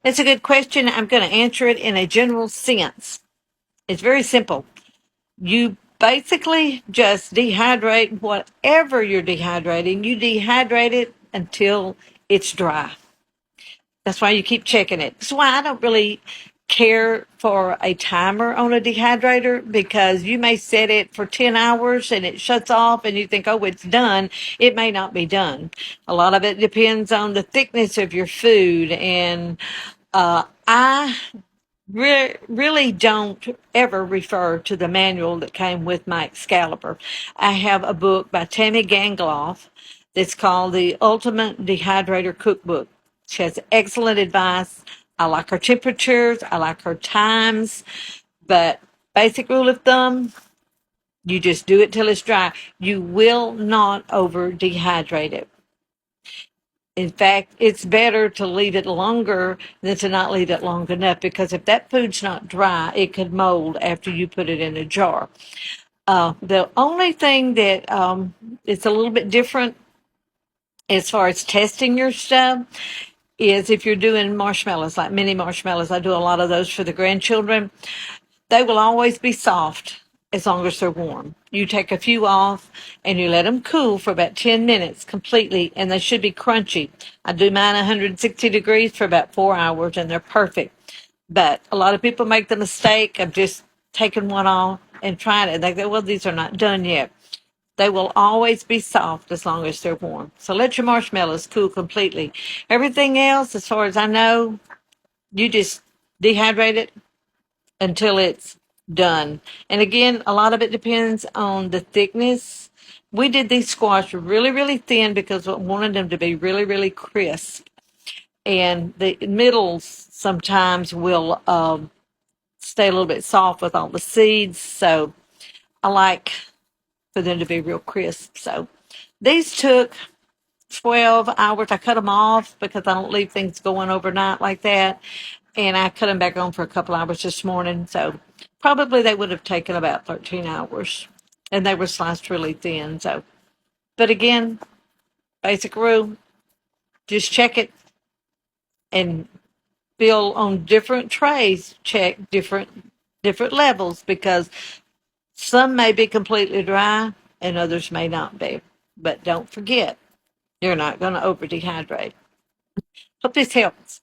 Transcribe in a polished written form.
It's a good question. I'm going to answer it in a general sense. It's very simple. You basically just dehydrate whatever you're dehydrating. You dehydrate it until it's dry. That's why you keep checking it. That's why I don't really care for a timer on a dehydrator, because you may set it for 10 hours and it shuts off and you think, oh, it's done. It may not be done. A lot of it depends on the thickness of your food. And I really don't ever refer to the manual that came with my Excalibur. I have a book by Tammy Gangloff that's called The Ultimate Dehydrator Cookbook. She has excellent advice. I like her temperatures, I like her times, but basic rule of thumb, you just do it till it's dry. You will not over dehydrate it. In fact, it's better to leave it longer than to not leave it long enough, because if that food's not dry, it could mold after you put it in a jar. The only thing that it's a little bit different as far as testing your stuff is if you're doing marshmallows, like mini marshmallows. I do a lot of those for the grandchildren. They will always be soft as long as they're warm. You take a few off and you let them cool for about 10 minutes completely, and they should be crunchy. I do mine 160 degrees for about 4 hours, and they're perfect. But a lot of people make the mistake of just taking one off and trying it. They go, well, these are not done yet. They will always be soft as long as they're warm. So let your marshmallows cool completely. Everything else, as far as I know, you just dehydrate it until it's done. And again, a lot of it depends on the thickness. We did these squash really, really thin because we wanted them to be really, really crisp. And the middles sometimes will stay a little bit soft with all the seeds. So I like for them to be real crisp. So these took 12 hours. I cut them off because I don't leave things going overnight like that. And I cut them back on for a couple hours this morning. So probably they would have taken about 13 hours. And they were sliced really thin. So, but again, basic rule, just check it and fill on different trays, check different levels, because some may be completely dry and others may not be. But don't forget, you're not going to over dehydrate. Hope this helps.